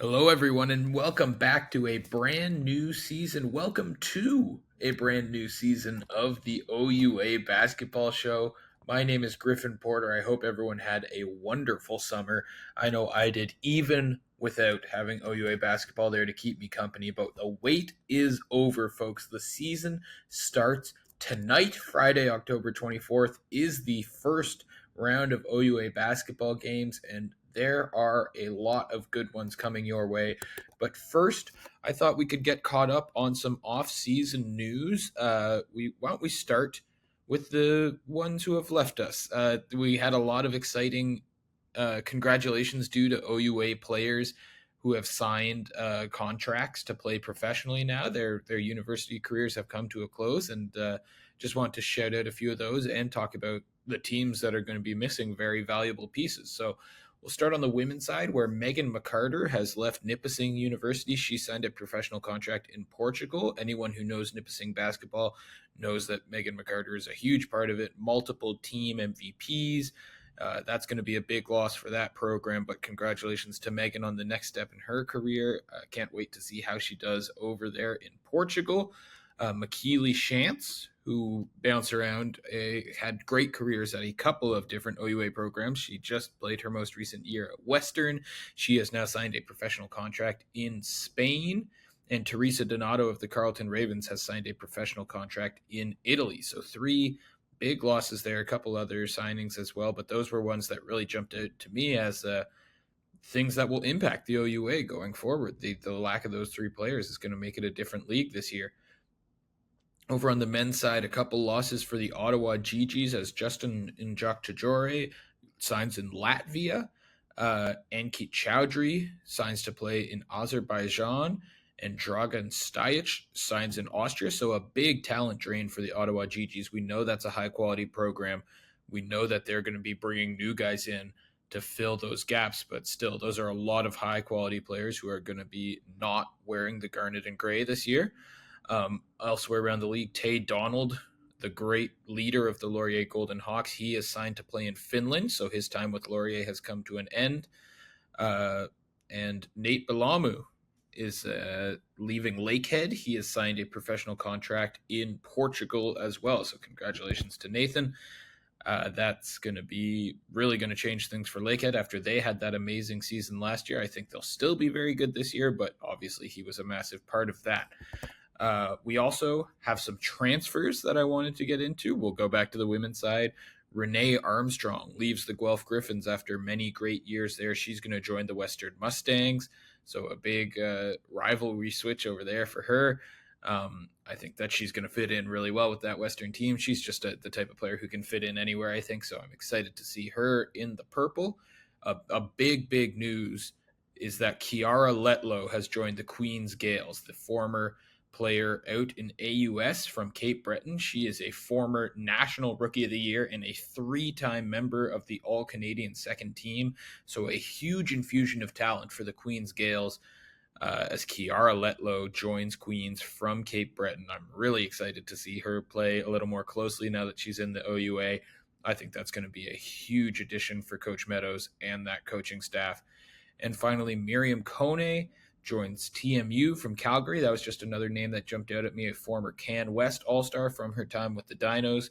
Hello, everyone, and welcome back to a brand new season. Welcome to a brand new season of the OUA Basketball Show. My name is Griffin Porter. I hope everyone had a wonderful summer. I know I did, even without having OUA Basketball there to keep me company. But the wait is over, folks. The season starts tonight, Friday, October 24th, is the first round of OUA basketball games, and there are a lot of good ones coming your way. But first, I thought we could get caught up on some off-season news. Why don't we start with the ones who have left us? We had a lot of exciting congratulations due to OUA players who have signed contracts to play professionally now. Their university careers have come to a close, and just want to shout out a few of those and talk about the teams that are going to be missing very valuable pieces. So we'll start on the women's side, where Megan McCarter has left Nipissing University. She signed a professional contract in Portugal. Anyone who knows Nipissing basketball knows that Megan McCarter is a huge part of it. Multiple team MVPs. That's going to be a big loss for that program, but congratulations to Megan on the next step in her career. Can't wait to see how she does over there in Portugal. McKeely Shantz, who bounced around, had great careers at a couple of different OUA programs. She just played her most recent year at Western. She has now signed a professional contract in Spain. And Teresa Donato of the Carleton Ravens has signed a professional contract in Italy. So three big losses there, a couple other signings as well, but those were ones that really jumped out to me as things that will impact the OUA going forward. The lack of those three players is going to make it a different league this year. Over on the men's side, a couple losses for the Ottawa GGs as Justin Njaktajore signs in Latvia. Ankit Chowdhury signs to play in Azerbaijan, and Dragan Stajic signs in Austria. So a big talent drain for the Ottawa GGs. We know that's a high-quality program. We know that they're going to be bringing new guys in to fill those gaps, but still, those are a lot of high-quality players who are going to be not wearing the garnet and gray this year. Elsewhere around the league, Tay Donald, the great leader of the Laurier Golden Hawks, he is signed to play in Finland, so his time with Laurier has come to an end. And Nate Balamu is leaving Lakehead. He has signed a professional contract in Portugal as well, so congratulations to Nathan. That's going to be really going to change things for Lakehead after they had that amazing season last year. I think they'll still be very good this year, but obviously he was a massive part of that. We also have some transfers that I wanted to get into. We'll go back to the women's side. Renee Armstrong leaves the Guelph Griffins after many great years there. She's going to join the Western Mustangs, so a big rivalry switch over there for her. I think that she's going to fit in really well with that Western team. She's just the type of player who can fit in anywhere, I think, so I'm excited to see her in the purple. A big news is that Kiara Letlow has joined the Queen's Gales, the former player out in AUS from Cape Breton. She is a former National Rookie of the Year and a three-time member of the All-Canadian second team. So a huge infusion of talent for the Queen's Gales as Kiara Letlow joins Queens from Cape Breton. I'm really excited to see her play a little more closely now that she's in the OUA. I think that's going to be a huge addition for Coach Meadows and that coaching staff. And finally, Miriam Kone joins TMU from Calgary. That was just another name that jumped out at me, a former Can West All-Star from her time with the Dinos.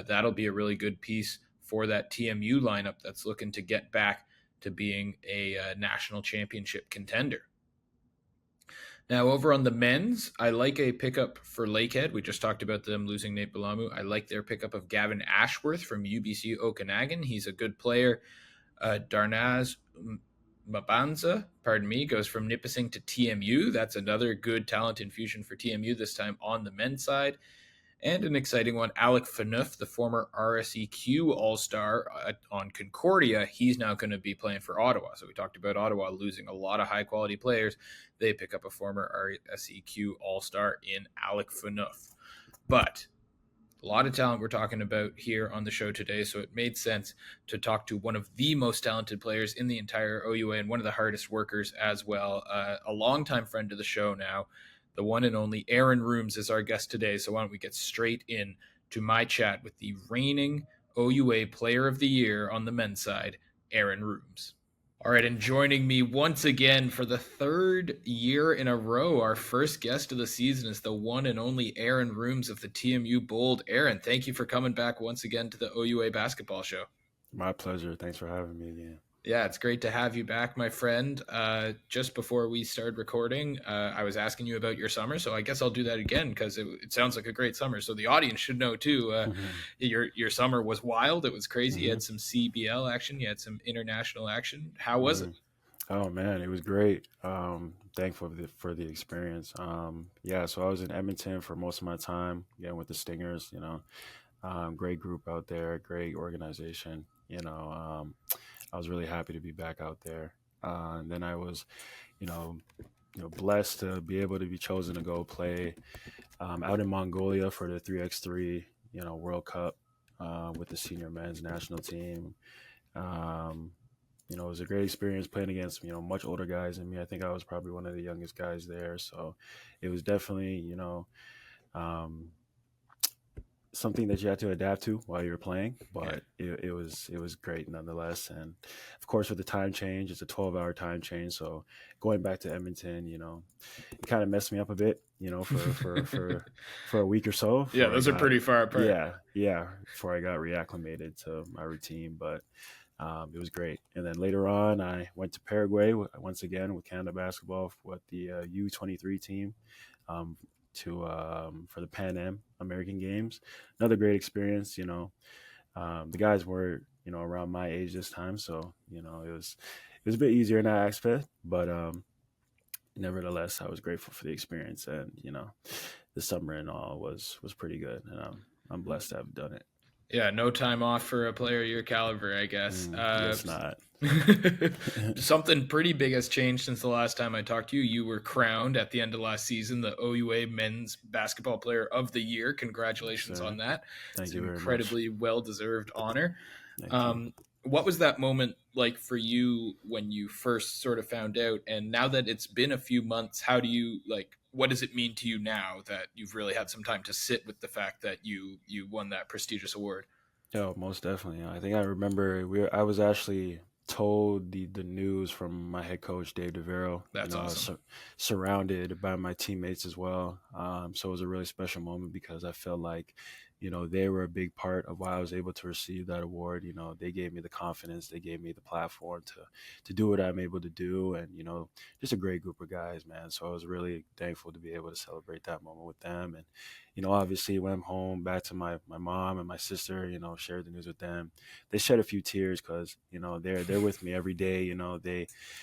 That'll be a really good piece for that TMU lineup that's looking to get back to being a national championship contender. Now, over on the men's, I like a pickup for Lakehead. We just talked about them losing Nate Balamu. I like their pickup of Gavin Ashworth from UBC Okanagan. He's a good player. Darnaz Mabanza, goes from Nipissing to TMU. That's another good talent infusion for TMU, this time on the men's side. And an exciting one, Alec Faneuf, the former RSEQ All-Star on Concordia. He's now going to be playing for Ottawa. So we talked about Ottawa losing a lot of high-quality players. They pick up a former RSEQ All-Star in Alec Faneuf. But a lot of talent we're talking about here on the show today, so it made sense to talk to one of the most talented players in the entire OUA and one of the hardest workers as well. A longtime friend of the show now, the one and only Aaron Rhooms is our guest today. So why don't we get straight in to my chat with the reigning OUA Player of the Year on the men's side, Aaron Rhooms. All right, and joining me once again for the third year in a row, our first guest of the season is the one and only Aaron Rhooms of the TMU Bold. Aaron, thank you for coming back once again to the OUA Basketball Show. My pleasure. Thanks for having me again. Yeah, it's great to have you back, my friend. Just before we started recording, I was asking you about your summer, so I guess I'll do that again because it sounds like a great summer. So the audience should know too. Your summer was wild. It was crazy. You hmm had some CBL action. You had some international action. How was it? hmm Oh man, it was great. Thankful for the experience. Yeah, so I was in Edmonton for most of my time, again with the Stingers. Great group out there, great organization. I was really happy to be back out there. And then I was, you know, blessed to be able to be chosen to go play out in Mongolia for the 3x3, World Cup with the senior men's national team. Um, it was a great experience playing against, much older guys than me. I think I was probably one of the youngest guys there. So it was definitely, um, something that you had to adapt to while you were playing, Yeah. but it was great nonetheless. And of course, with the time change, it's a 12-hour time change. So going back to Edmonton, it kind of messed me up a bit, for a week or so Yeah, before I those are got, pretty far apart. yeah, before I got reacclimated to my routine. But it was great. And then later on, I went to Paraguay once again with Canada basketball with the U23 team um, to for the Pan Am American Games. Another great experience. The guys were around my age this time, so it was a bit easier in that aspect. But nevertheless, I was grateful for the experience, and the summer and all was pretty good, and I'm blessed to have done it. Yeah, no time off for a player your caliber, I guess. Guess not. Something pretty big has changed since the last time I talked to you. You were crowned at the end of last season the OUA Men's Basketball Player of the Year. Yes, Congratulations on sir. that. It's Thank an you very much. incredibly well deserved honor. Thank you. What was that moment like for you when you first sort of found out? And now that it's been a few months, how do you like? What does it mean to you now that you've really had some time to sit with the fact that you won that prestigious award? Yeah, most definitely. I think I remember I was actually told the news from my head coach Dave DeVero. That's I was awesome. surrounded by my teammates as well. So it was a really special moment because I felt like, they were a big part of why I was able to receive that award. They gave me the confidence, they gave me the platform to do what I'm able to do, and just a great group of guys, man. So I was really thankful to be able to celebrate that moment with them. And obviously when I'm home back to my mom and my sister, shared the news with them. They shed a few tears because they're with me every day.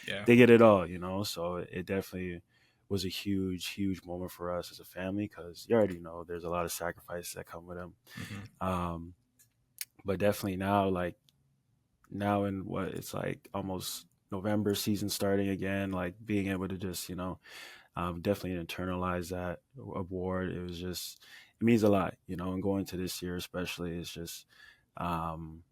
Yeah. They get it all. So it definitely was a huge moment for us as a family because you already know there's a lot of sacrifices that come with them. Hmm. Um, but definitely now, like now in what it's like almost November, season starting again, like being able to just definitely internalize that award. It means a lot, and going to this year especially is just, um,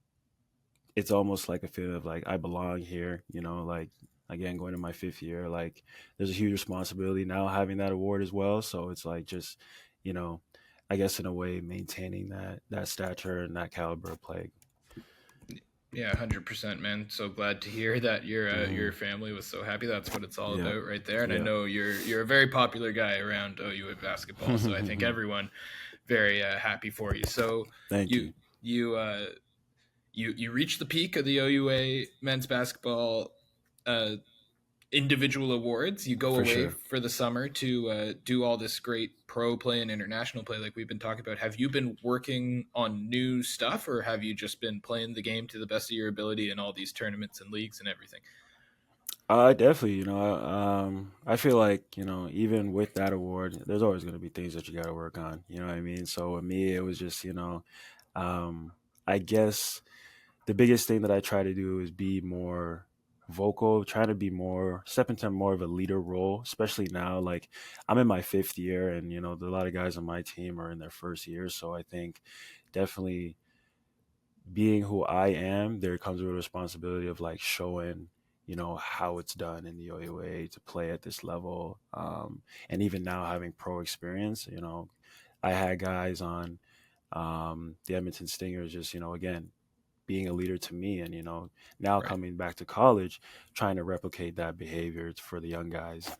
it's almost like a feeling of like I belong here, like again going to my fifth year, like there's a huge responsibility now having that award as well. So it's like just, you know, I guess in a way maintaining that stature and that caliber of play. Yeah, 100%, man. So glad to hear that your hmm family was so happy. That's what it's all Yeah, about right there. And I yeah. know you're a very popular guy around OUA basketball, so I think everyone very happy for you. So Thank you you. you you reached the peak of the OUA men's basketball uh, individual awards. You go For away sure. for the summer to do all this great pro play and international play, like we've been talking about. Have you been working on new stuff, or have you just been playing the game to the best of your ability in all these tournaments and leagues and everything? Definitely, I feel like, even with that award, there's always going to be things that you got to work on. You know what I mean? So with me, it was just, um, I guess the biggest thing that I try to do is be more vocal, trying to be more, step into more of a leader role, especially now. Like I'm in my fifth year, and, a lot of guys on my team are in their first year. So I think definitely being who I am, there comes with a responsibility of like showing, how it's done in the OUA to play at this level. And even now having pro experience, I had guys on the Edmonton Stingers just, again, being a leader to me. And now Right. coming back to college, trying to replicate that behavior for the young guys.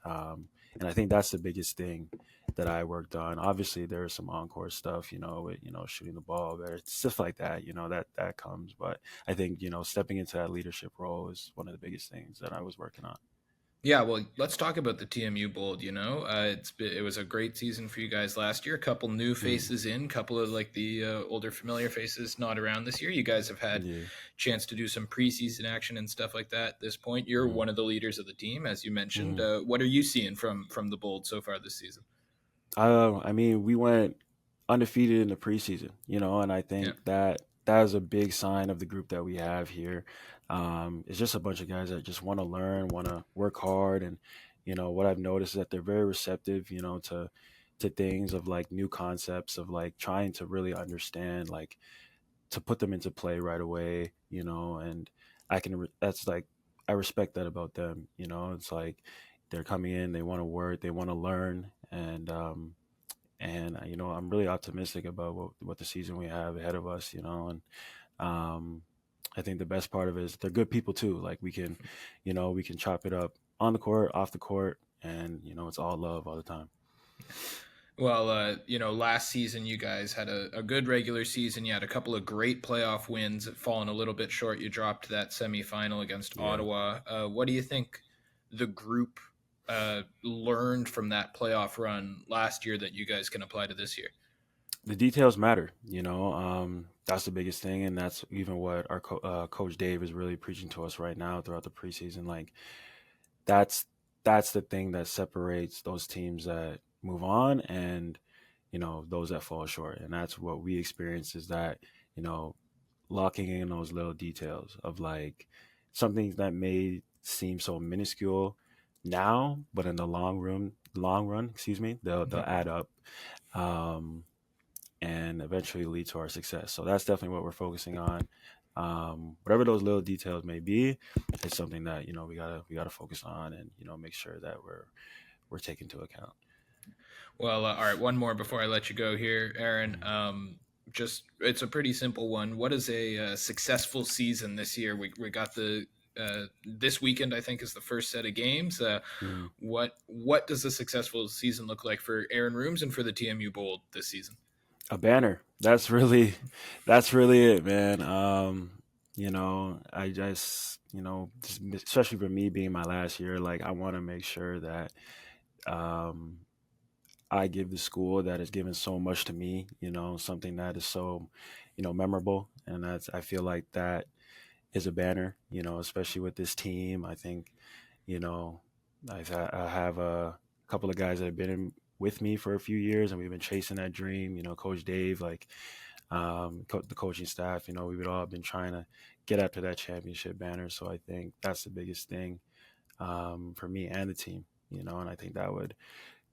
And I think that's the biggest thing that I worked on. Obviously, there's some encore stuff, with shooting the ball better, stuff like that. That comes. But I think stepping into that leadership role is one of the biggest things that I was working on. Yeah, well, let's talk about the TMU Bold. It was a great season for you guys last year. A couple new Mm, faces in, couple of like the older familiar faces not around this year. You guys have had yeah. chance to do some preseason action and stuff like that. At this point, you're Mm, one of the leaders of the team, as you mentioned. mm. What are you seeing from the Bold so far this season? I mean, we went undefeated in the preseason, and I Yeah, think that is a big sign of the group that we have here. It's just a bunch of guys that just want to learn, want to work hard, and what I've noticed is that they're very receptive, to things of like new concepts of like trying to really understand, like to put them into play right away, and that's like I respect that about them, It's like they're coming in, they want to work, they want to learn, and I'm really optimistic about what the season we have ahead of us, and um, I think the best part of it is they're good people too. Like we can chop it up on the court, off the court, and it's all love all the time. well, last season you guys had a good regular season. You had a couple of great playoff wins, fallen a little bit short. You dropped that semifinal against Yeah, Ottawa. What do you think the group learned from that playoff run last year that you guys can apply to this year? the details matter. That's the biggest thing, and that's even what our coach Dave is really preaching to us right now throughout the preseason. Like that's that's the thing that separates those teams that move on and those that fall short, and that's what we experience is that you know locking in those little details of like something that may seem so minuscule now, but in the long run, excuse me, they'll Mhm. add up, um, and eventually lead to our success. So that's definitely what we're focusing on. Whatever those little details may be, it's something that we gotta focus on and make sure that we're taking into account. Well, all right, one more before I let you go here, Aaron. Mm, Just it's a pretty simple one. What is a successful season this year? We got the this weekend. I think is the first set of games. mm. What does a successful season look like for Aaron Rooms and for the TMU Bold this season? A banner. That's really it, man. I just especially for me being my last year, like I want to make sure that um, I give the school that has given so much to me, something that is so, memorable, and I feel like that is a banner, especially with this team. I think, you know, I have a couple of guys that have been with me for a few years, and we've been chasing that dream. Coach Dave, like the coaching staff, we've all been trying to get up to that championship banner. So I think that's the biggest thing for me and the team. And I think that would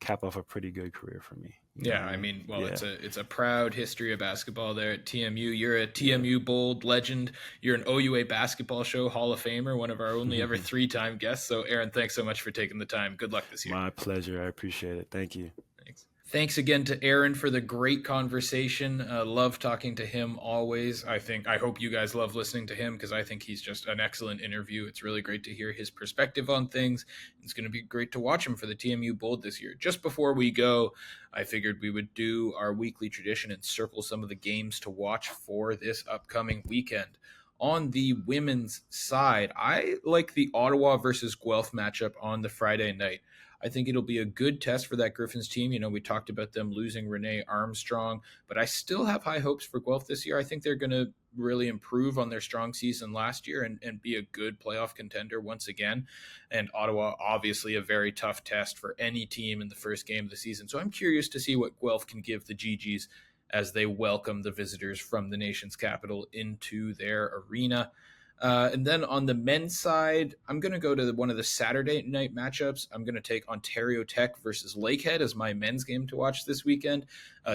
cap off a pretty good career for me. Yeah, I mean, well, Yeah. it's a proud history of basketball there at TMU. You're a Yeah. TMU Bold legend. You're an OUA Basketball Show Hall of Famer, one of our only ever three-time guests. So, Aaron, thanks so much for taking the time. Good luck this year. My pleasure. I appreciate it. Thank you. Thanks. Thanks again to Aaron for the great conversation. Love talking to him always. I hope you guys love listening to him because I think he's just an excellent interview. It's really great to hear his perspective on things. It's going to be great to watch him for the TMU Bold this year. Just before we go, I figured we would do our weekly tradition and circle some of the games to watch for this upcoming weekend. On the women's side, I like the Ottawa versus Guelph matchup on the Friday night. I think it'll be a good test for that Griffins team. We talked about them losing Renee Armstrong, but I still have high hopes for Guelph this year. I think they're going to really improve on their strong season last year and be a good playoff contender once again. And Ottawa, obviously, a very tough test for any team in the first game of the season. So I'm curious to see what Guelph can give the GGs as they welcome the visitors from the nation's capital into their arena. And then on the men's side, I'm going to go to one of the Saturday night matchups. I'm going to take Ontario Tech versus Lakehead as my men's game to watch this weekend.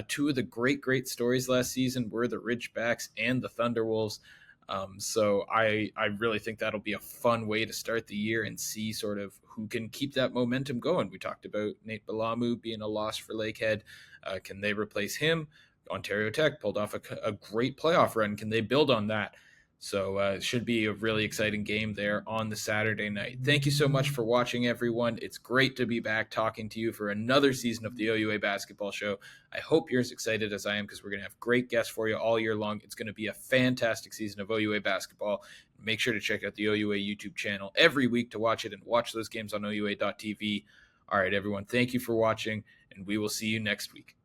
Two of the great stories last season were the Ridgebacks and the Thunderwolves. So I really think that'll be a fun way to start the year and see sort of who can keep that momentum going. We talked about Nate Balamu being a loss for Lakehead. Can they replace him? Ontario Tech pulled off a great playoff run. Can they build on that? So it should be a really exciting game there on the Saturday night. Thank you so much for watching, everyone. It's great to be back talking to you for another season of the OUA Basketball Show. I hope you're as excited as I am because we're going to have great guests for you all year long. It's going to be a fantastic season of OUA Basketball. Make sure to check out the OUA YouTube channel every week to watch it and watch those games on OUA.tv. All right, everyone, thank you for watching, and we will see you next week.